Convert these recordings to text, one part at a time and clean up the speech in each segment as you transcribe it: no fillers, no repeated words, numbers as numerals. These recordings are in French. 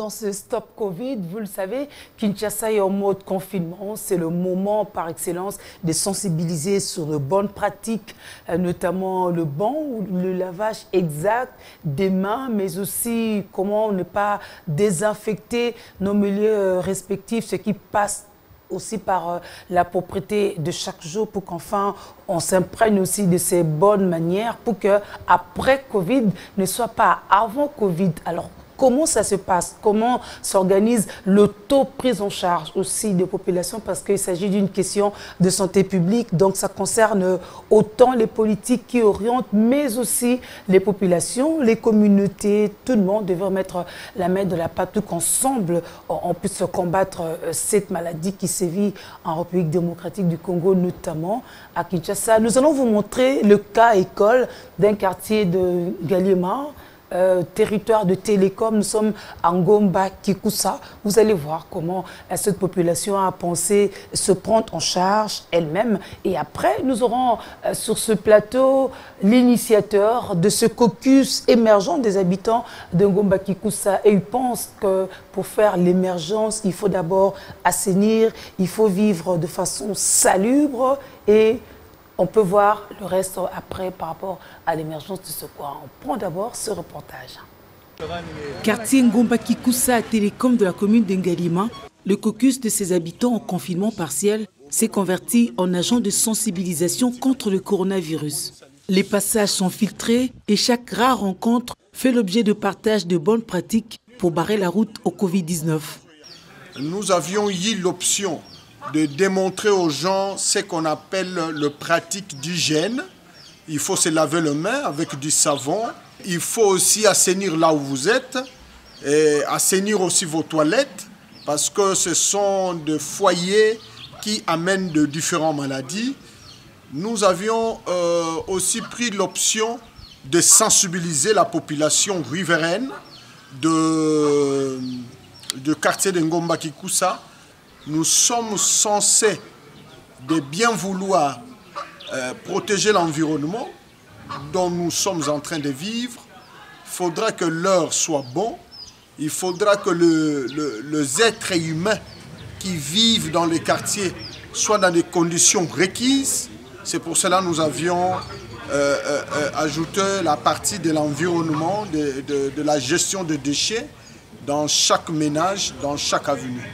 dans ce Stop Covid, vous le savez, Kinshasa est en mode confinement. C'est le moment par excellence de sensibiliser sur de bonnes pratiques, notamment le bon ou le lavage exact des mains, mais aussi comment ne pas désinfecter nos milieux respectifs, ce qui passe aussi par la propreté de chaque jour pour qu'enfin on s'imprègne aussi de ces bonnes manières pour que après Covid ne soit pas avant Covid. Alors comment ça se passe? Comment s'organise le taux de prise en charge aussi des populations? Parce qu'il s'agit d'une question de santé publique, donc ça concerne autant les politiques qui orientent, mais aussi les populations, les communautés. Tout le monde devrait mettre la main de la pâte pour qu'ensemble on puisse combattre cette maladie qui sévit en République démocratique du Congo, notamment à Kinshasa. Nous allons vous montrer le cas école d'un quartier de Ngaliema, territoire de télécom. Nous sommes à Ngomba Kikusa. Vous allez voir comment cette population a pensé se prendre en charge elle-même. Et après, nous aurons sur ce plateau l'initiateur de ce caucus émergent des habitants de Ngomba Kikusa. Et il pense que pour faire l'émergence, il faut d'abord assainir, il faut vivre de façon salubre et on peut voir le reste après par rapport à l'émergence de ce coin. On prend d'abord ce reportage. Quartier Ngomba Kikusa à Télécom de la commune d'Ngalima, le caucus de ses habitants en confinement partiel s'est converti en agent de sensibilisation contre le coronavirus. Les passages sont filtrés et chaque rare rencontre fait l'objet de partage de bonnes pratiques pour barrer la route au Covid-19. Nous avions eu l'option de démontrer aux gens ce qu'on appelle le pratique d'hygiène. Il faut se laver les mains avec du savon. Il faut aussi assainir là où vous êtes et assainir aussi vos toilettes parce que ce sont des foyers qui amènent de différentes maladies. Nous avions aussi pris l'option de sensibiliser la population riveraine de quartier de Ngomba Kikusa. Nous sommes censés de bien vouloir protéger l'environnement dont nous sommes en train de vivre. Il faudra que l'heure soit bonne. Il faudra que les êtres humains qui vivent dans les quartiers soient dans des conditions requises. C'est pour cela que nous avions ajouté la partie de l'environnement, de la gestion des déchets dans chaque ménage, dans chaque avenue.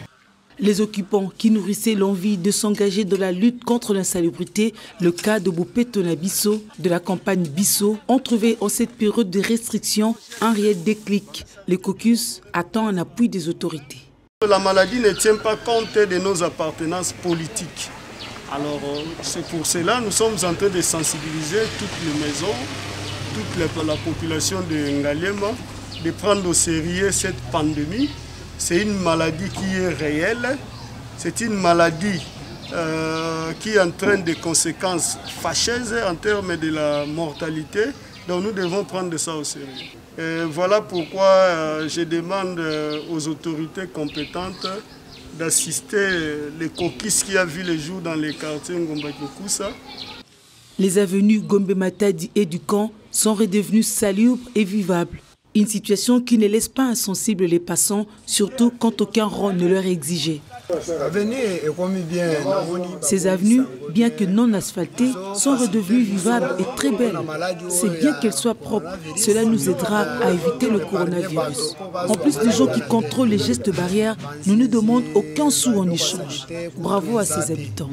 Les occupants qui nourrissaient l'envie de s'engager dans la lutte contre l'insalubrité, le cas de Boupetona Bisso, de la campagne Bisso, ont trouvé en cette période de restriction un réel déclic. Le caucus attend un appui des autorités. La maladie ne tient pas compte de nos appartenances politiques. Alors c'est pour cela que nous sommes en train de sensibiliser toutes les maisons, toute la population de Ngaliema, de prendre au sérieux cette pandémie. C'est une maladie qui est réelle, c'est une maladie qui entraîne des conséquences fâcheuses en termes de la mortalité, donc nous devons prendre ça au sérieux. Et voilà pourquoi je demande aux autorités compétentes d'assister les caucus qui a vu le jour dans les quartiers Ngomba Kikusa. Les avenues Gombe Matadi et Ducan sont redevenues salubres et vivables. Une situation qui ne laisse pas insensibles les passants, surtout quand aucun rond ne leur est exigé. Ces avenues, bien que non asphaltées, sont redevenues vivables et très belles. C'est bien qu'elles soient propres. Cela nous aidera à éviter le coronavirus. En plus, les gens qui contrôlent les gestes barrières ne nous demandent aucun sou en échange. Bravo à ces habitants.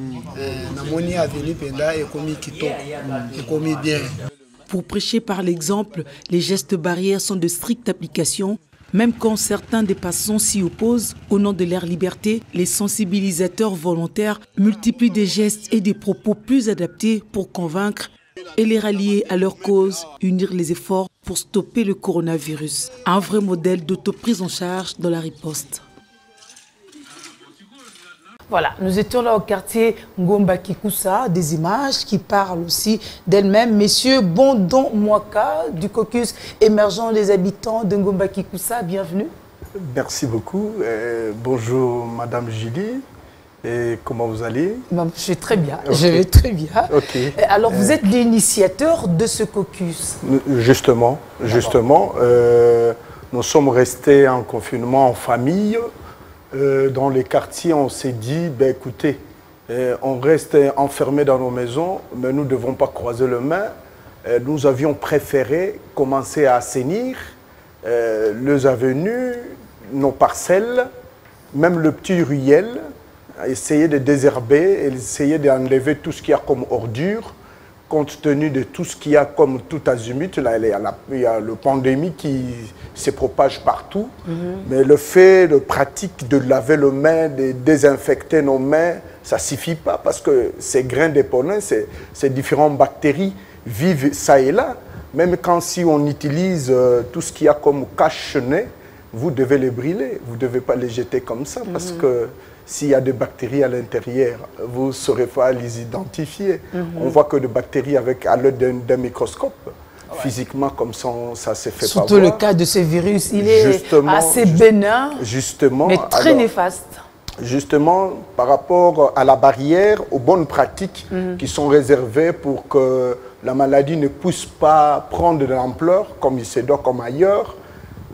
Pour prêcher par l'exemple, les gestes barrières sont de stricte application. Même quand certains des passants s'y opposent, au nom de leur liberté, les sensibilisateurs volontaires multiplient des gestes et des propos plus adaptés pour convaincre et les rallier à leur cause, unir les efforts pour stopper le coronavirus. Un vrai modèle d'autoprise en charge dans la riposte. Voilà, nous étions là au quartier Ngomba Kikusa, des images qui parlent aussi d'elles-mêmes. Monsieur Bondon Mwaka du caucus émergent des habitants de Ngomba Kikusa, bienvenue. Merci beaucoup. Bonjour Madame Julie. Et comment vous allez? Je vais très bien, okay. Je vais très bien. Okay. Alors vous êtes l'initiateur de ce caucus? Justement. Nous sommes restés en confinement en famille. Dans les quartiers, on s'est dit, ben, écoutez, on reste enfermés dans nos maisons, mais nous ne devons pas croiser les mains. Nous avions préféré commencer à assainir les avenues, nos parcelles, même le petit ruelle, essayer de désherber, essayer d'enlever tout ce qu'il y a comme ordure, compte tenu de tout ce qu'il y a comme tout azimut. Là, il y a la pandémie qui se propage partout. Mais le fait, de pratique de laver les mains, de désinfecter nos mains, ça ne suffit pas parce que ces grains de pollen, ces différentes bactéries vivent ça et là. Même quand si on utilise tout ce qu'il y a comme cache-nez, vous devez les brûler. Vous ne devez pas les jeter comme ça parce que s'il y a des bactéries à l'intérieur, vous ne saurez pas les identifier. On voit que des bactéries à l'aide d'un microscope. Physiquement, comme ça se fait Surtout pas voir. le cas de ce virus, il est assez bénin, mais très néfaste. Justement, par rapport à la barrière, aux bonnes pratiques qui sont réservées pour que la maladie ne puisse pas prendre de l'ampleur, comme il se doit, comme ailleurs,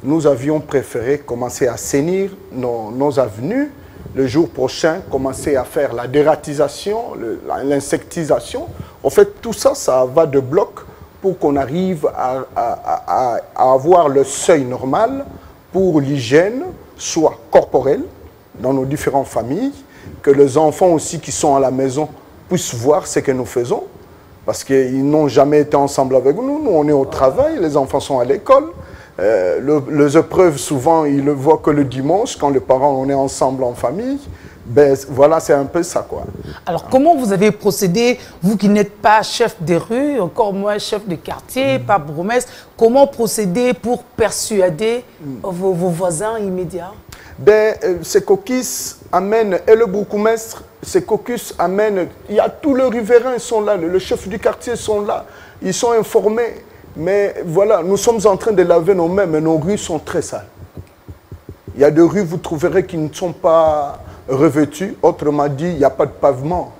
nous avions préféré commencer à assainir nos avenues. Le jour prochain, commencer à faire la dératisation, l'insectisation. En fait, tout ça, ça va de bloc pour qu'on arrive à avoir le seuil normal pour l'hygiène, soit corporelle, dans nos différentes familles, que les enfants aussi qui sont à la maison puissent voir ce que nous faisons, parce qu'ils n'ont jamais été ensemble avec nous. Nous, on est au travail, les enfants sont à l'école. Les épreuves, souvent, ils le voient que le dimanche, quand les parents, on est ensemble en famille. Ben, voilà, c'est un peu ça, quoi. Alors, comment vous avez procédé, vous qui n'êtes pas chef de rue, encore moins chef de quartier, pas bourgmestre, comment procéder pour persuader vos voisins immédiats? Ben, ces caucus amènent, et le bourgmestre, ces caucus amènent, il y a tous les riverains, ils sont là, le chef du quartier sont là, ils sont informés. Mais voilà, nous sommes en train de laver nos mains, mais nos rues sont très sales. Il y a des rues, vous trouverez, qui ne sont pas revêtues. Autrement dit, il n'y a pas de pavement.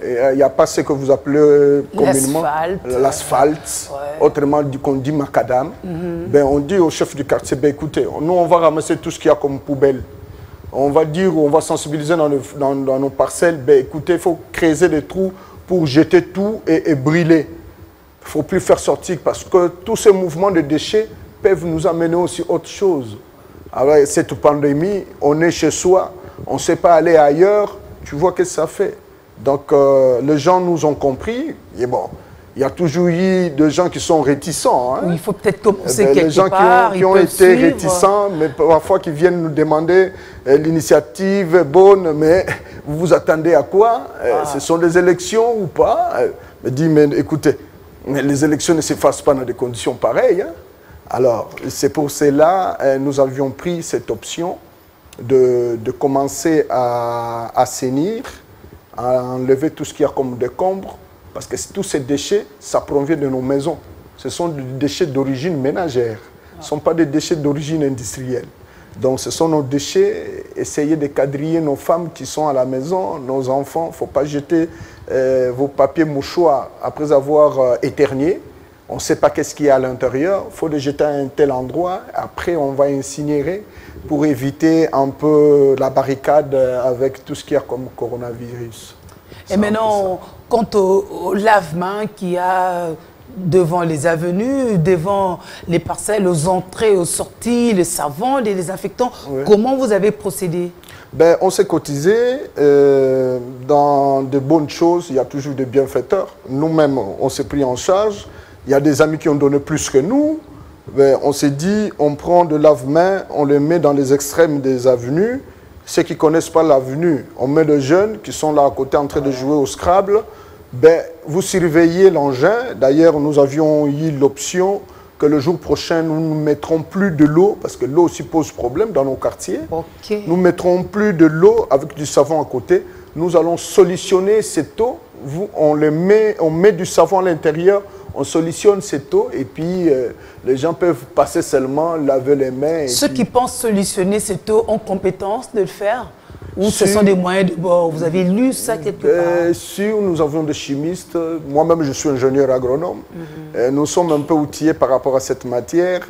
Il n'y a pas ce que vous appelez communément l'asphalte. Autrement dit, qu'on dit macadam. Ben, on dit au chef du quartier, ben, écoutez, nous, on va ramasser tout ce qu'il y a comme poubelle. On va dire, on va sensibiliser dans nos parcelles, ben, écoutez, il faut creuser des trous pour jeter tout et brûler. Il ne faut plus faire sortir parce que tous ces mouvements de déchets peuvent nous amener aussi autre chose. Alors, cette pandémie, on est chez soi, on ne sait pas aller ailleurs, tu vois ce que ça fait. Donc, les gens nous ont compris. Et bon, il y a toujours eu des gens qui sont réticents. Hein. Oui, il faut peut-être commencer quelque les gens part. qui ont été réticents, mais parfois qui viennent nous demander l'initiative est bonne, mais vous vous attendez à quoi? Ce sont des élections ou pas? Me dit, mais écoutez, mais les élections ne se fassent pas dans des conditions pareilles. Hein. Alors, c'est pour cela que nous avions pris cette option de commencer à assainir, à enlever tout ce qu'il y a comme décombres, parce que tous ces déchets, ça provient de nos maisons. Ce sont des déchets d'origine ménagère, ce ne sont pas des déchets d'origine industrielle. Donc, ce sont nos déchets, essayer de quadriller nos femmes qui sont à la maison, nos enfants. Il ne faut pas jeter vos papiers mouchoirs après avoir éternué. On ne sait pas qu'est-ce qu'il y a à l'intérieur. Il faut les jeter à un tel endroit. Après, on va incinérer pour éviter un peu la barricade avec tout ce qu'il y a comme coronavirus. Et maintenant, quant au lave-main qu'il y a devant les avenues, devant les parcelles, aux entrées, aux sorties, les savons, les désinfectants, comment vous avez procédé? Ben, on s'est cotisé dans de bonnes choses. Il y a toujours des bienfaiteurs. Nous-mêmes, on s'est pris en charge. Il y a des amis qui ont donné plus que nous. Ben, on s'est dit, on prend de lave-mains, on les met dans les extrêmes des avenues. Ceux qui ne connaissent pas l'avenue, on met des jeunes qui sont là à côté en train de jouer au Scrabble. Ben, vous surveillez l'engin. D'ailleurs, nous avions eu l'option que le jour prochain, nous ne mettrons plus de l'eau, parce que l'eau aussi pose problème dans nos quartiers. Nous ne mettrons plus de l'eau avec du savon à côté. Nous allons solutionner cette eau. On met du savon à l'intérieur, on solutionne cette eau et puis les gens peuvent passer seulement, laver les mains. Ceux qui pensent solutionner cette eau ont compétence de le faire? Ou ce sont des moyens de bord? Vous avez lu ça quelque part? Sûr, nous avons des chimistes. Moi-même, je suis ingénieur agronome. Nous sommes un peu outillés par rapport à cette matière.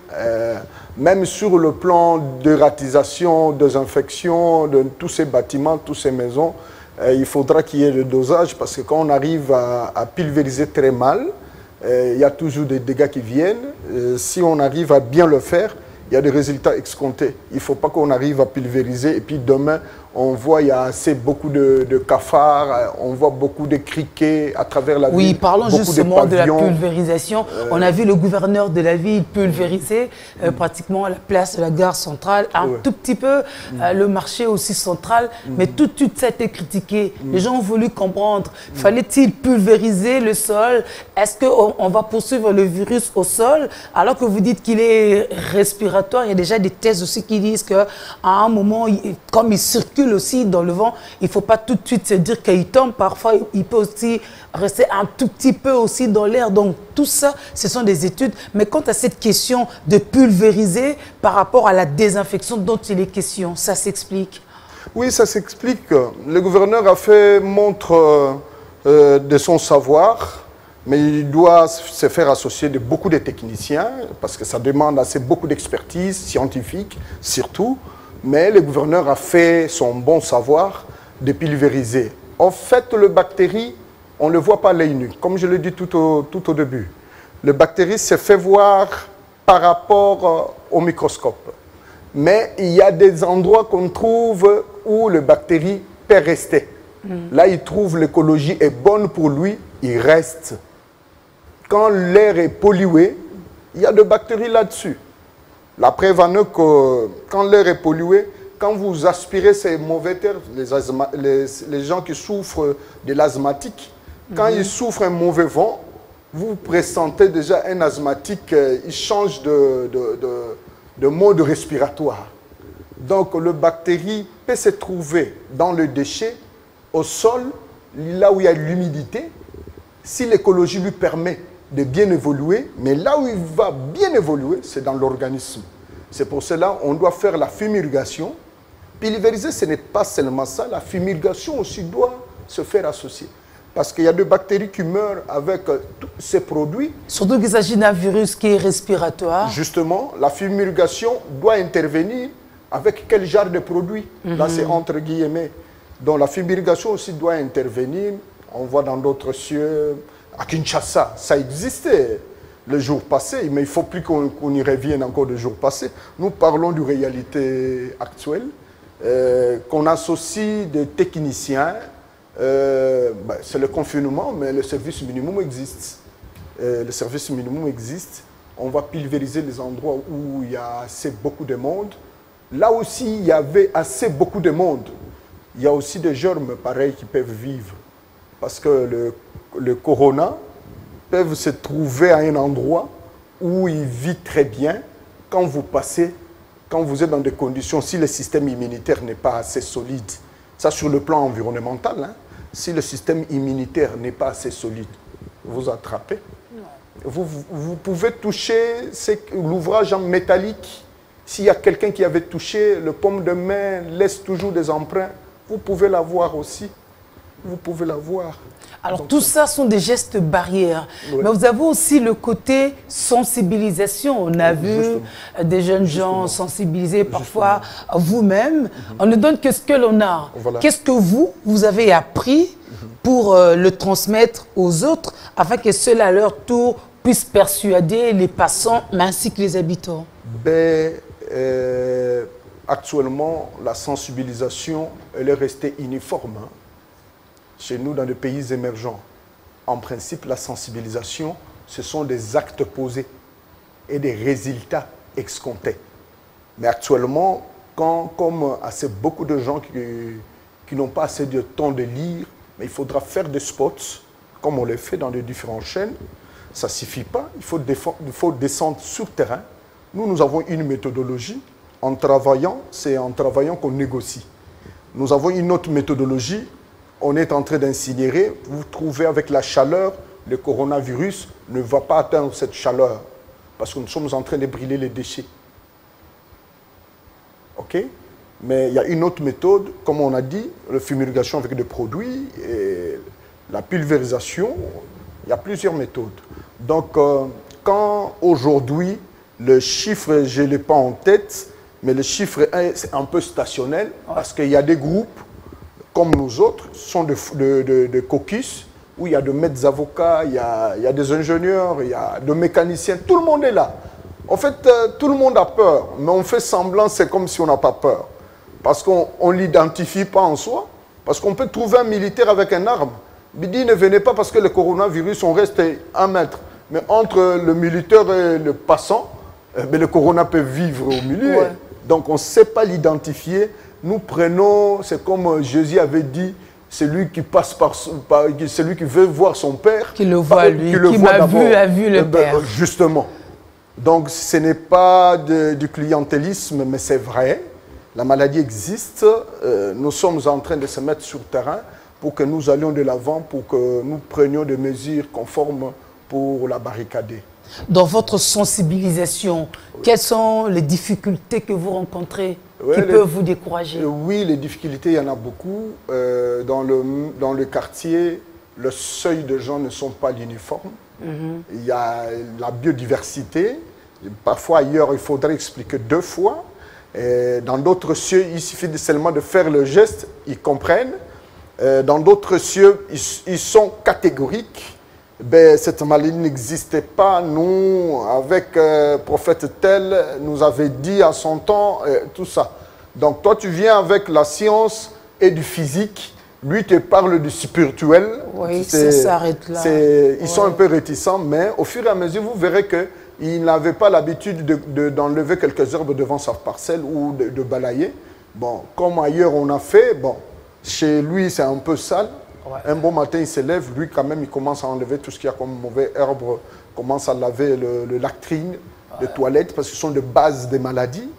Même sur le plan de ratisation, désinfection de tous ces bâtiments, toutes ces maisons, il faudra qu'il y ait le dosage parce que quand on arrive à pulvériser très mal, il y a toujours des dégâts qui viennent. Si on arrive à bien le faire, il y a des résultats escomptés. Il ne faut pas qu'on arrive à pulvériser et puis demain, on voit il y a assez beaucoup de cafards, on voit beaucoup de criquets à travers la ville. Oui, parlons justement de la pulvérisation. On a vu le gouverneur de la ville pulvériser pratiquement la place de la gare centrale, un tout petit peu le marché aussi central, mais tout ça a été critiqué. Les gens ont voulu comprendre. Fallait-il pulvériser le sol? Est-ce qu'on va poursuivre le virus au sol alors que vous dites qu'il est respiratoire? Il y a déjà des thèses aussi qui disent qu'à un moment, comme il circule aussi dans le vent, il ne faut pas tout de suite se dire qu'il tombe. Parfois, il peut aussi rester un tout petit peu aussi dans l'air. Donc, tout ça, ce sont des études. Mais quant à cette question de pulvériser par rapport à la désinfection dont il est question, ça s'explique? Oui, ça s'explique. Le gouverneur a fait montre de son savoir, mais il doit se faire associer de beaucoup de techniciens, parce que ça demande assez beaucoup d'expertise scientifique, surtout. Mais le gouverneur a fait son bon savoir de pulvériser. En fait, le bactérie, on ne le voit pas à l'œil nu, comme je l'ai dit tout au début. Le bactérie se fait voir par rapport au microscope. Mais il y a des endroits qu'on trouve où le bactérie peut rester. Là, il trouve l'écologie est bonne pour lui, il reste. Quand l'air est pollué, il y a des bactéries là-dessus. La preuve en est que quand l'air est pollué, quand vous aspirez ces mauvais airs, les gens qui souffrent de l'asthmatique, quand ils souffrent un mauvais vent, vous pressentez déjà un asthmatique, il change de mode respiratoire. Donc le bactérie peut se trouver dans le déchet, au sol, là où il y a l'humidité, si l'écologie lui permet de bien évoluer, mais là où il va bien évoluer, c'est dans l'organisme. C'est pour cela qu'on doit faire la fumigation. Pulvériser, ce n'est pas seulement ça, la fumigation aussi doit se faire associer. Parce qu'il y a des bactéries qui meurent avec tous ces produits. Surtout qu'il s'agit d'un virus qui est respiratoire. Justement, la fumigation doit intervenir avec quel genre de produit? Là, c'est entre guillemets. Donc la fumigation aussi doit intervenir. On voit dans d'autres cieux. À Kinshasa, ça existait le jour passé, mais il ne faut plus qu'on y revienne encore le jour passé. Nous parlons de réalité actuelle, qu'on associe des techniciens. C'est le confinement, mais le service minimum existe. Le service minimum existe. On va pulvériser les endroits où il y a assez beaucoup de monde. Là aussi, il y avait assez beaucoup de monde. Il y a aussi des germes pareils qui peuvent vivre. Parce que le corona peut se trouver à un endroit où il vit très bien. Quand vous passez, quand vous êtes dans des conditions, si le système immunitaire n'est pas assez solide, ça sur le plan environnemental, hein, si le système immunitaire n'est pas assez solide, vous attrapez. Vous pouvez toucher l'ouvrage en métallique. S'il y a quelqu'un qui avait touché, le paume de main laisse toujours des empreintes. Vous pouvez l'avoir aussi. Vous pouvez l'avoir. Alors tout ça sont des gestes barrières. Oui. Mais vous avez aussi le côté sensibilisation. On a vu des jeunes gens sensibilisés, parfois vous-même. On ne donne que ce que l'on a. Voilà. Qu'est-ce que vous avez appris pour le transmettre aux autres afin que ceux à leur tour puissent persuader les passants, mais ainsi que les habitants? Actuellement, la sensibilisation, elle est restée uniforme. Hein. Chez nous, dans les pays émergents, en principe, la sensibilisation, ce sont des actes posés et des résultats escomptés. Mais actuellement, comme assez beaucoup de gens qui n'ont pas assez de temps de lire, mais il faudra faire des spots, comme on le fait dans les différentes chaînes. Ça ne suffit pas, il faut descendre sur terrain. Nous avons une méthodologie. En travaillant, c'est en travaillant qu'on négocie. Nous avons une autre méthodologie. On est en train d'incinérer. Vous trouvez avec la chaleur, le coronavirus ne va pas atteindre cette chaleur parce que nous sommes en train de brûler les déchets. OK? Mais il y a une autre méthode, comme on a dit, la fumigation avec des produits, et la pulvérisation, il y a plusieurs méthodes. Donc, quand aujourd'hui, le chiffre, je ne l'ai pas en tête, mais le chiffre c'est un peu stationnel, parce qu'il y a des groupes, comme nous autres, sont de caucus, où il y a de maîtres avocats, il y a des ingénieurs, il y a des mécaniciens, tout le monde est là. En fait, tout le monde a peur, mais on fait semblant, c'est comme si on n'a pas peur. Parce qu'on ne l'identifie pas en soi, parce qu'on peut trouver un militaire avec une arme. Il dit, ne venez pas parce que le coronavirus, on reste 1 mètre. Mais entre le militaire et le passant, le corona peut vivre au milieu. Ouais. Donc on ne sait pas l'identifier. Nous prenons, c'est comme Jésus avait dit, celui qui passe celui qui veut voir son père. Qui le voit lui, qui m'a vu, a vu le père. Justement. Donc ce n'est pas du clientélisme, mais c'est vrai. La maladie existe. Nous sommes en train de se mettre sur le terrain pour que nous allions de l'avant, pour que nous prenions des mesures conformes pour la barricader. Dans votre sensibilisation, quelles sont les difficultés que vous rencontrez qui peuvent vous décourager? Oui, les difficultés, il y en a beaucoup. Dans le quartier, le seuil de gens ne sont pas l'uniforme. Il y a la biodiversité. Parfois, ailleurs, il faudrait expliquer 2 fois. Dans d'autres cieux, il suffit seulement de faire le geste, ils comprennent. Dans d'autres cieux, ils sont catégoriques. Ben, cette maladie n'existait pas. Nous, avec prophète tel, nous avait dit à son temps, tout ça. Donc toi, tu viens avec la science et du physique. Lui te parle du spirituel. Oui, ça s'arrête là. Ils sont un peu réticents, mais au fur et à mesure, vous verrez qu'il n'avait pas l'habitude d'enlever quelques herbes devant sa parcelle ou de balayer. Bon, comme ailleurs on a fait, bon, chez lui, c'est un peu sale. Ouais. Un bon matin, il se lève, lui quand même, il commence à enlever tout ce qu'il y a comme mauvais herbe, commence à laver le latrine de toilette, parce que ce sont de bases des maladies,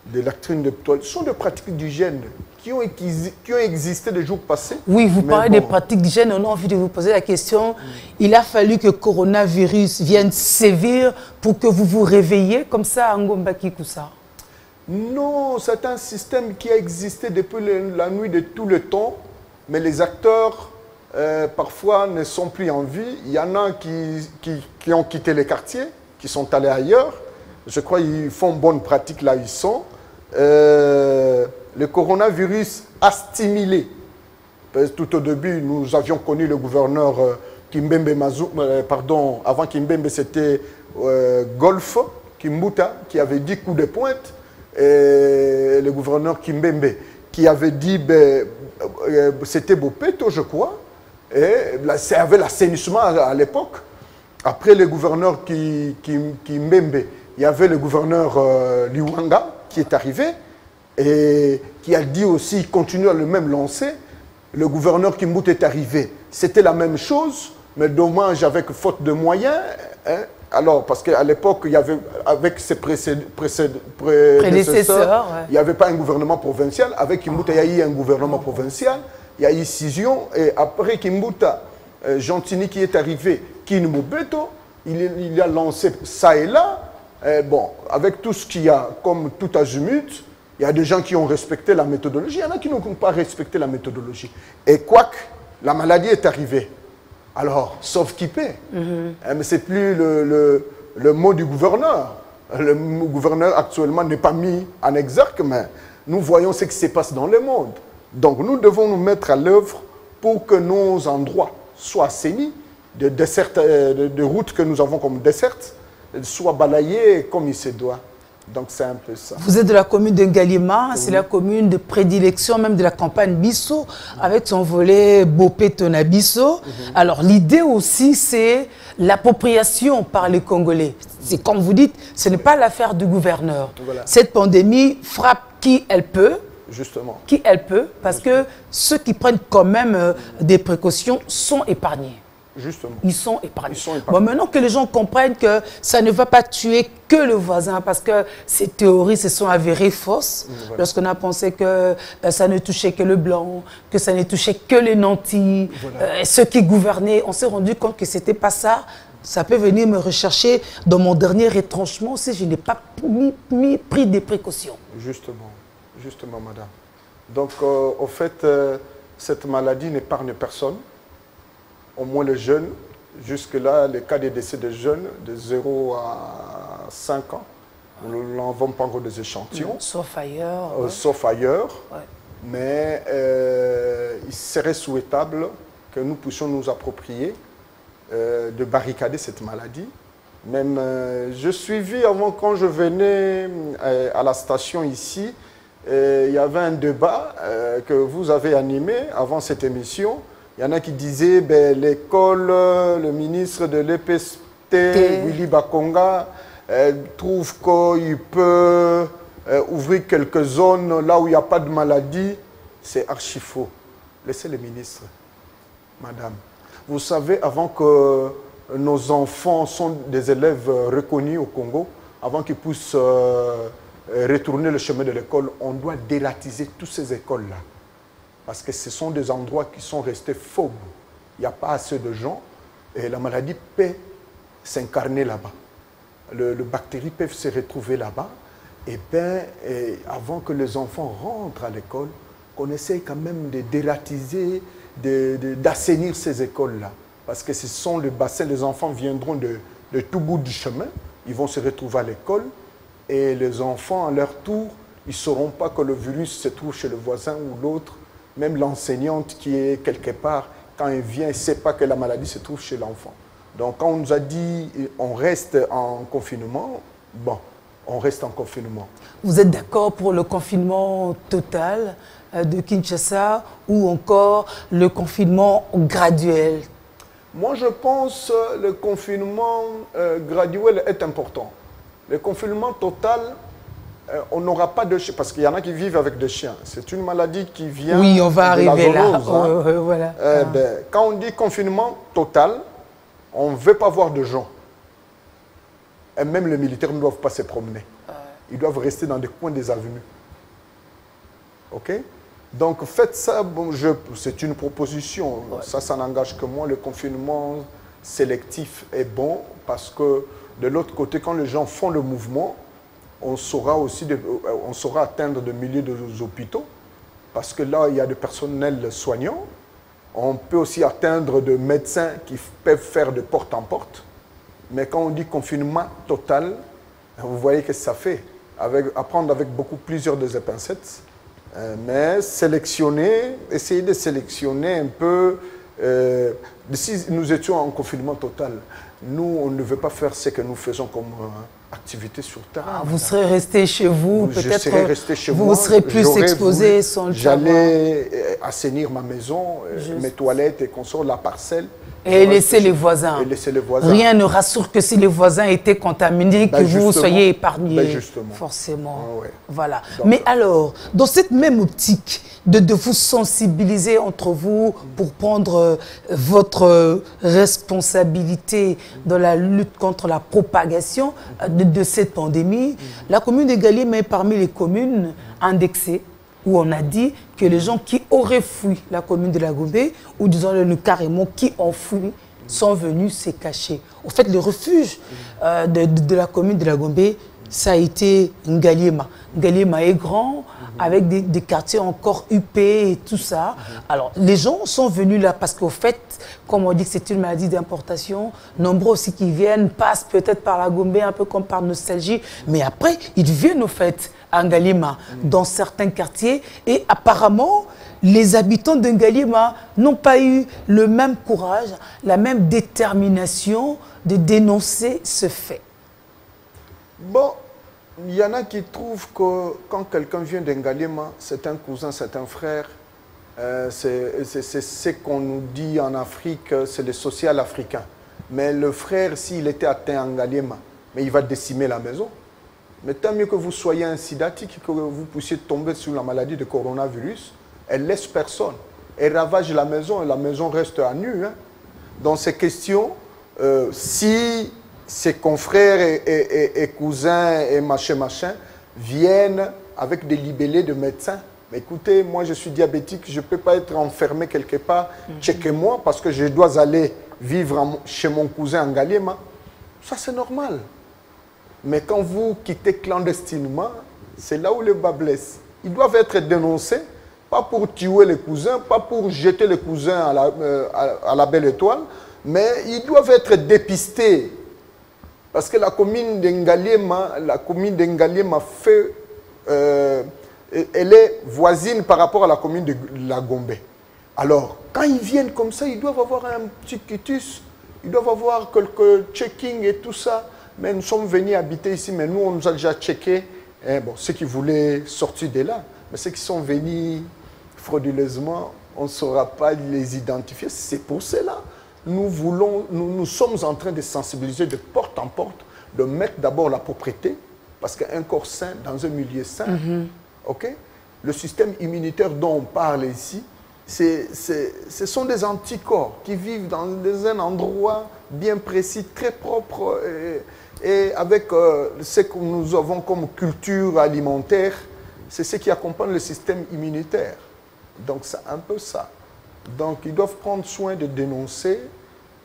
des latrines de toilette. Ce sont des pratiques d'hygiène qui ont existé des jours passés. Oui, vous parlez des pratiques d'hygiène, on a envie de vous poser la question. Il a fallu que le coronavirus vienne sévir pour que vous vous réveilliez comme ça à Ngomba Kikusa? Non, c'est un système qui a existé depuis la nuit de tout le temps, mais les acteurs parfois ne sont plus en vie. Il y en a qui ont quitté les quartiers, qui sont allés ailleurs. Je crois qu'ils font bonne pratique là où ils sont. Le coronavirus a stimulé. Tout au début, nous avions connu le gouverneur Kimbembe Mazou, pardon, avant Kimbembe, c'était Golf Kimbuta, qui avait dit coup de pointe. Et le gouverneur Kimbembe, qui avait dit, c'était Bopeto, je crois, et il y avait l'assainissement à l'époque. Après le gouverneur Kimbembe, il y avait le gouverneur Liwanga qui est arrivé et qui a dit aussi, il continue à le même lancer. Le gouverneur Kimbuta est arrivé. C'était la même chose, mais dommage avec faute de moyens. Hein. Alors, parce qu'à l'époque, il y avait, avec ses prédécesseurs, il n'y avait pas un gouvernement provincial. Avec Kimbuta, il y a eu un gouvernement provincial. Il y a eu scission. Et après Kimbuta, Gentini qui est arrivé, Kinmobeto, il a lancé ça et là. Bon, avec tout ce qu'il y a comme tout azimut, il y a des gens qui ont respecté la méthodologie. Il y en a qui n'ont pas respecté la méthodologie. Et quoique, la maladie est arrivée. Alors, sauf qui paie. Mais ce n'est plus le mot du gouverneur. Le gouverneur actuellement n'est pas mis en exergue, mais nous voyons ce qui se passe dans le monde. Donc nous devons nous mettre à l'œuvre pour que nos endroits soient assainis, de routes que nous avons comme dessertes, soient balayés comme il se doit. Donc c'est un peu ça. Vous êtes de la commune de Ngalima, c'est la commune de prédilection même de la campagne Bisso, avec son volet Bopetona Bisso. Alors l'idée aussi c'est l'appropriation par les Congolais. C'est comme vous dites, ce n'est pas l'affaire du gouverneur. Voilà. Cette pandémie frappe qui elle peut. Justement. Qui elle peut, parce que ceux qui prennent quand même des précautions sont épargnés. Justement. Ils sont épargnés. Bon, maintenant que les gens comprennent que ça ne va pas tuer que le voisin, parce que ces théories se sont avérées fausses, lorsqu'on a pensé que ça ne touchait que le blanc, que ça ne touchait que les nantis, ceux qui gouvernaient, on s'est rendu compte que ce n'était pas ça. Ça peut venir me rechercher dans mon dernier retranchement si je n'ai pas pris des précautions. Justement. justement, madame. Donc, au fait, cette maladie n'épargne personne, au moins les jeunes. Jusque-là, les cas de décès des jeunes, de 0 à 5 ans, nous n'avons pas encore des échantillons. Sauf ailleurs. Sauf ailleurs. Ouais. Mais il serait souhaitable que nous puissions nous approprier de barricader cette maladie. Même, je suivis avant, quand je venais à la station ici, il y avait un débat que vous avez animé avant cette émission. Il y en a qui disaient ben, l'école, le ministre de l'EPST, Willy Bakonga, trouve qu'il peut ouvrir quelques zones là où il n'y a pas de maladie. C'est archi faux. Laissez le ministre, madame. Vous savez, avant que nos enfants sont des élèves reconnus au Congo, avant qu'ils puissent retourner le chemin de l'école, on doit dératiser toutes ces écoles-là. Parce que ce sont des endroits qui sont restés fauves. Il n'y a pas assez de gens et la maladie peut s'incarner là-bas. Les bactéries peuvent se retrouver là-bas. Et bien, avant que les enfants rentrent à l'école, qu'on essaye quand même de dératiser, d'assainir ces écoles-là. Parce que ce sont les bassins, les enfants viendront de tout bout du chemin, ils vont se retrouver à l'école et les enfants, à leur tour, ils ne sauront pas que le virus se trouve chez le voisin ou l'autre. Même l'enseignante qui est quelque part, quand elle vient, elle ne sait pas que la maladie se trouve chez l'enfant. Donc quand on nous a dit on reste en confinement, bon, on reste en confinement. Vous êtes d'accord pour le confinement total de Kinshasa ou encore le confinement graduel? Moi, je pense que le confinement graduel est important. Le confinement total, on n'aura pas de chiens, parce qu'il y en a qui vivent avec des chiens. C'est une maladie qui vient oui, on va arriver là. Voilà. Ben, quand on dit confinement total, on ne veut pas voir de gens. Et même les militaires ne doivent pas se promener. Ils doivent rester dans des coins des avenues. OK? Donc faites ça, bon, c'est une proposition, ça n'engage que moi. Le confinement sélectif est bon parce que de l'autre côté, quand les gens font le mouvement, on saura aussi on saura atteindre des milliers d'hôpitaux parce que là, il y a des personnels soignants. On peut aussi atteindre des médecins qui peuvent faire de porte en porte. Mais quand on dit confinement total, vous voyez que ça fait. À prendre avec plusieurs des pincettes. Mais sélectionner, essayer de sélectionner un peu. Si nous étions en confinement total, nous, on ne veut pas faire ce que nous faisons comme activité sur terrain. Vous serez resté chez vous, peut-être. Je serais resté chez moi. Vous serez plus exposé sans le savoir. J'allais assainir ma maison, mes toilettes et consorts, la parcelle. Et laisser les voisins. Et laisser les voisins. Rien ne rassure que si les voisins étaient contaminés, que vous soyez épargnés. Ben justement. Forcément. Ouais. Voilà. Donc, mais alors, dans cette même optique de vous sensibiliser entre vous pour prendre votre responsabilité dans la lutte contre la propagation de cette pandémie, la commune de Galima est parmi les communes indexées où on a dit que les gens qui auraient fui la commune de la Gombe, ou disons-le carrément, qui ont fui, sont venus se cacher. Au fait, le refuge de la commune de la Gombe, ça a été Ngaliema. Ngaliema est grand, avec des quartiers encore huppés et tout ça. Alors, les gens sont venus là parce qu'au fait, comme on dit que c'est une maladie d'importation, nombreux aussi qui viennent, passent peut-être par la Gombe, un peu comme par nostalgie, mais après, ils viennent au fait à Ngaliema, dans certains quartiers, et apparemment, les habitants de Ngaliema n'ont pas eu le même courage, la même détermination de dénoncer ce fait. Bon, il y en a qui trouvent que quand quelqu'un vient d'Ngaliema, c'est un cousin, c'est un frère. C'est ce qu'on nous dit en Afrique, c'est le social africain. Mais le frère, s'il était atteint en Ngaliema, mais il va décimer la maison. Mais tant mieux que vous soyez insidatique, que vous puissiez tomber sur la maladie de coronavirus, elle laisse personne. Elle ravage la maison et la maison reste à nu. Hein. Dans ces questions, si ses confrères et cousins et machin viennent avec des libellés de médecins, mais écoutez, moi je suis diabétique, je ne peux pas être enfermé quelque part, checkez-moi parce que je dois aller vivre chez mon cousin en Ngaliema. Ça c'est normal. Mais quand vous quittez clandestinement, c'est là où le bas blesse. Ils doivent être dénoncés, pas pour tuer les cousins, pas pour jeter les cousins à la belle étoile, mais ils doivent être dépistés. Parce que la commune d'Engaliema fait... elle est voisine par rapport à la commune de la Gombe. Alors, quand ils viennent comme ça, ils doivent avoir un petit quitus, ils doivent avoir quelques checkings et tout ça. Mais nous sommes venus habiter ici, mais nous, on nous a déjà checké. Bon, ceux qui voulaient sortir de là, mais ceux qui sont venus frauduleusement, on ne saura pas les identifier. C'est pour cela nous sommes en train de sensibiliser de porte en porte, de mettre d'abord la propreté, parce qu'un corps sain, dans un milieu sain, le système immunitaire dont on parle ici, ce sont des anticorps qui vivent dans un endroit bien précis, très propre, et avec ce que nous avons comme culture alimentaire, c'est ce qui accompagne le système immunitaire. Donc c'est un peu ça. Donc ils doivent prendre soin de dénoncer,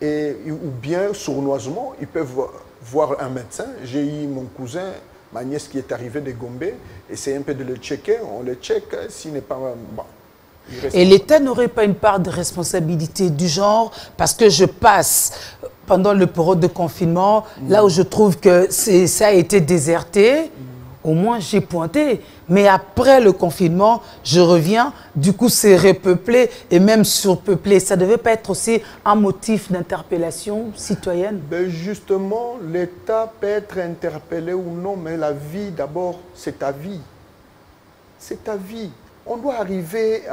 ou bien sournoisement, ils peuvent voir un médecin. J'ai eu mon cousin, ma nièce qui est arrivée de Gombe, essayer un peu de le checker, on le check, s'il n'est pas... Bon, et l'État n'aurait pas une part de responsabilité du genre, parce que je passe pendant le période de confinement, là où je trouve que ça a été déserté, au moins j'ai pointé. Mais après le confinement, je reviens, du coup c'est repeuplé et même surpeuplé. Ça ne devait pas être aussi un motif d'interpellation citoyenne? Ben justement, l'État peut être interpellé ou non, mais la vie d'abord, c'est ta vie. C'est ta vie. On doit arriver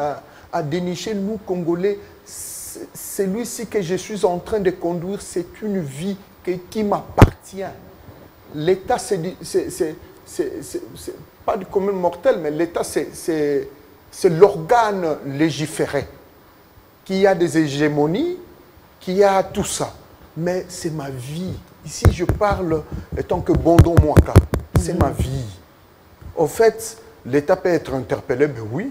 à dénicher, nous, Congolais, celui-ci que je suis en train de conduire, c'est une vie qui m'appartient. L'État, c'est pas du commun mortel, mais l'État, c'est l'organe légiféré, qui a des hégémonies, qui a tout ça. Mais c'est ma vie. Ici, je parle en tant que Bondo Mwaka. C'est ma vie. Au fait, l'État peut être interpellé, ben oui.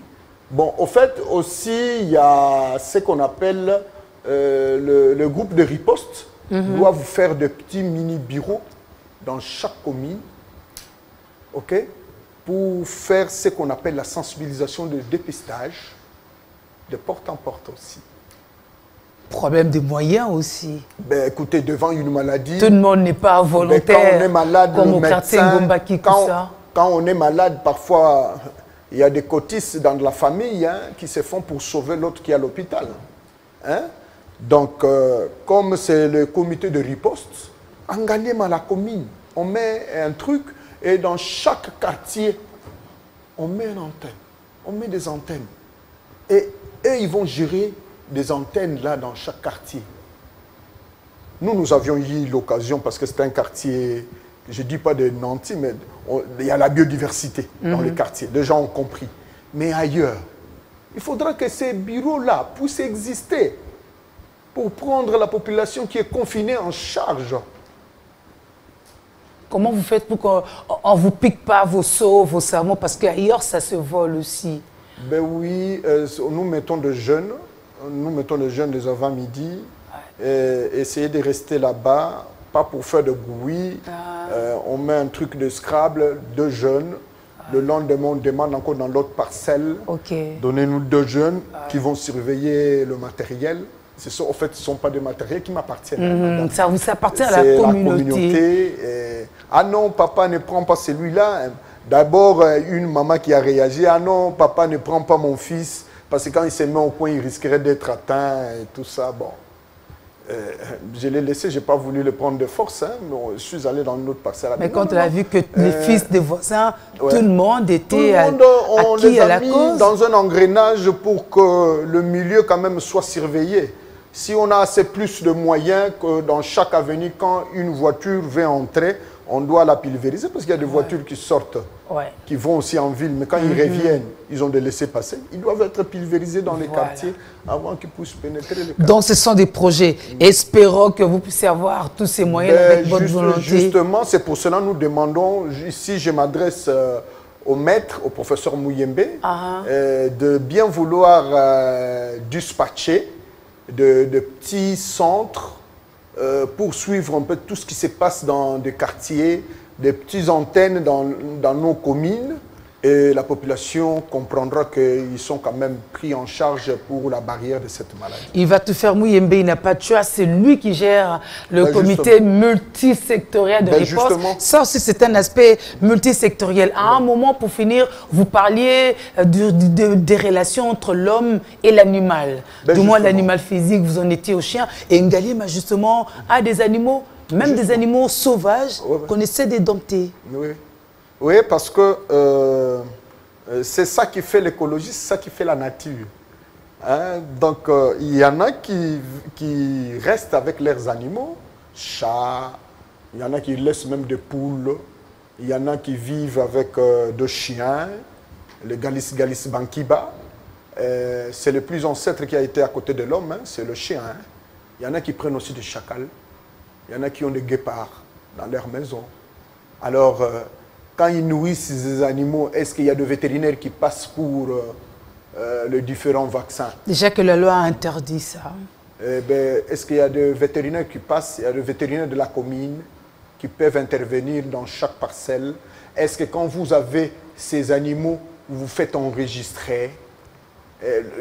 Bon, au fait, aussi, il y a ce qu'on appelle le groupe de riposte. Doivent faire de petits mini-bureaux dans chaque commune, ok, pour faire ce qu'on appelle la sensibilisation de dépistage, de porte en porte aussi. Problème de moyens aussi. Ben, écoutez, devant une maladie... Tout le monde n'est pas volontaire, ben, quand on est malade, comme le au quartier médecin, Ngombaki, tout ça. Quand on est malade, parfois, il y a des cotistes dans la famille qui se font pour sauver l'autre qui est à l'hôpital. Hein? Donc, comme c'est le comité de riposte, en gagnant à la commune, on met un truc et dans chaque quartier, on met une antenne. On met des antennes. Et eux, ils vont gérer des antennes là dans chaque quartier. Nous avions eu l'occasion, parce que c'est un quartier, je ne dis pas de Nanti, mais il y a la biodiversité dans les quartiers. Les gens ont compris. Mais ailleurs, il faudra que ces bureaux-là puissent exister pour prendre la population qui est confinée en charge. Comment vous faites pour qu'on ne vous pique pas vos seaux, vos savons, parce qu'ailleurs, ça se vole aussi? Ben oui, nous mettons des jeunes. Nous mettons les jeunes les avant-midi. Essayer de rester là-bas, pas pour faire de bruit. On met un truc de Scrabble, 2 jeunes. Le lendemain, on demande encore dans l'autre parcelle. Donnez-nous 2 jeunes qui vont surveiller le matériel. En fait, ce ne sont pas des matériels qui m'appartiennent. Ça vous appartient à la communauté. Ah non, papa ne prend pas celui-là. D'abord, une maman qui a réagi. Ah non, papa ne prend pas mon fils. Parce que quand il se met au coin, il risquerait d'être atteint et tout ça. Bon. Je l'ai laissé, je n'ai pas voulu le prendre de force. Hein, mais je suis allé dans une autre parcelle. Mais quand on a vu que les fils des voisins, tout le monde était on les a mis dans un engrenage pour que le milieu quand même soit surveillé. Si on a assez plus de moyens que dans chaque avenue, quand une voiture vient entrer, on doit la pulvériser parce qu'il y a des voitures qui sortent, qui vont aussi en ville. Mais quand ils reviennent, ils ont des laissés-passer. Ils doivent être pulvérisés dans les quartiers avant qu'ils puissent pénétrer les quartiers. Donc ce sont des projets. Espérons que vous puissiez avoir tous ces moyens avec votre volonté. Justement, c'est pour cela que nous demandons, ici je m'adresse au maître, au professeur Mouyembe, de bien vouloir dispatcher de petits centres pour suivre un peu tout ce qui se passe dans des quartiers, des petites antennes dans nos communes et la population comprendra qu'ils sont quand même pris en charge pour la barrière de cette maladie. Il va te faire Mouyembe, il n'a pas de choix, c'est lui qui gère le comité multisectoriel de riposte. Ça aussi, c'est un aspect multisectoriel. À un moment, pour finir, vous parliez des relations entre l'homme et l'animal. Du moins, l'animal physique, vous en étiez au chien. Et Ngalima, justement, a des animaux, même des animaux sauvages, qu'on essaie de dompter. Oui. Oui, parce que c'est ça qui fait l'écologie, c'est ça qui fait la nature. Hein? Donc, il y en a qui restent avec leurs animaux, chats, il y en a qui laissent même des poules, il y en a qui vivent avec des chiens, le Galis bankiba. C'est le plus ancêtre qui a été à côté de l'homme, hein, c'est le chien. Hein? Il y en a qui prennent aussi des chacals, il y en a qui ont des guépards dans leur maison. Alors, quand ils nourrissent ces animaux, est-ce qu'il y a des vétérinaires qui passent pour les différents vaccins? Déjà que la loi a interdit ça. Est-ce qu'il y a des vétérinaires qui passent? Il y a des vétérinaires de la commune qui peuvent intervenir dans chaque parcelle. Est-ce que quand vous avez ces animaux, vous faites enregistrer?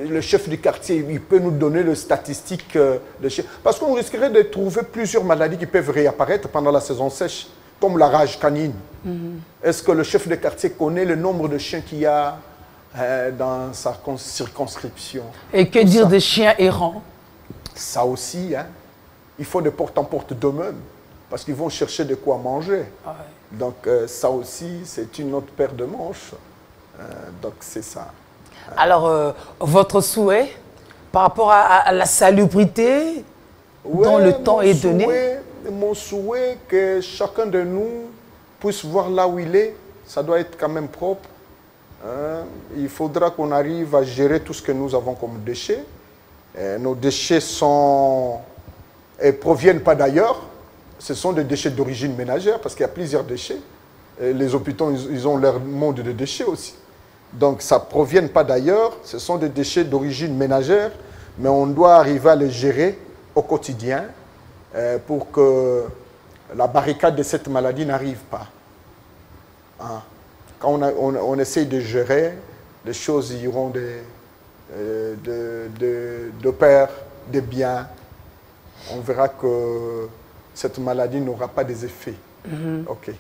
Le chef du quartier, il peut nous donner les statistiques de chiens. Parce qu'on risquerait de trouver plusieurs maladies qui peuvent réapparaître pendant la saison sèche, comme la rage canine. Est-ce que le chef de quartier connaît le nombre de chiens qu'il y a dans sa circonscription? Et que dire des chiens errants? Ça aussi, hein. Il faut de porte en porte d'eux-mêmes, parce qu'ils vont chercher de quoi manger. Donc ça aussi, c'est une autre paire de manches. Donc c'est ça. Alors, votre souhait par rapport à la salubrité dont le temps est donné? Mon souhait que chacun de nous puisse voir là où il est, ça doit être quand même propre. Hein? Il faudra qu'on arrive à gérer tout ce que nous avons comme déchets. Nos déchets ne proviennent pas d'ailleurs. Ce sont des déchets d'origine ménagère parce qu'il y a plusieurs déchets. Les hôpitaux, ils ont leur monde de déchets aussi. Donc ça ne provient pas d'ailleurs. Ce sont des déchets d'origine ménagère, mais on doit arriver à les gérer au quotidien pour que la barricade de cette maladie n'arrive pas. Hein? Quand on essaye de gérer, les choses iront de pair, de bien. On verra que cette maladie n'aura pas des effets. Okay.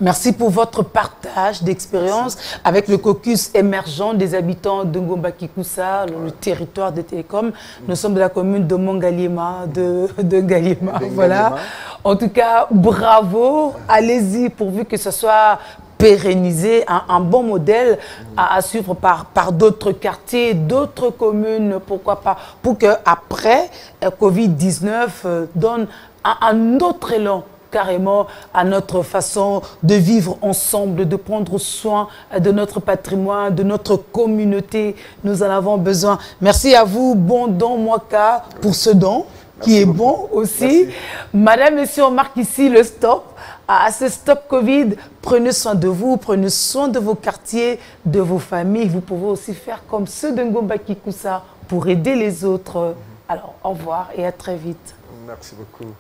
Merci pour votre partage d'expérience avec le caucus émergent des habitants de Ngomba-Kikusa, le territoire des télécoms. Nous sommes de la commune de Mongaliema, de Ngaliema. Voilà. En tout cas, bravo. Allez-y pourvu que ce soit pérennisé, un bon modèle à suivre par d'autres quartiers, d'autres communes, pourquoi pas, pour qu'après Covid-19 donne un autre élan carrément à notre façon de vivre ensemble, de prendre soin de notre patrimoine, de notre communauté. Nous en avons besoin. Merci à vous, bon don Mwaka, pour ce don qui est bon aussi. Merci. Madame, Messieurs, on marque ici le stop. À ce stop Covid, prenez soin de vous, prenez soin de vos quartiers, de vos familles. Vous pouvez aussi faire comme ceux de Ngomba-Kikusa pour aider les autres. Alors, au revoir et à très vite. Merci beaucoup.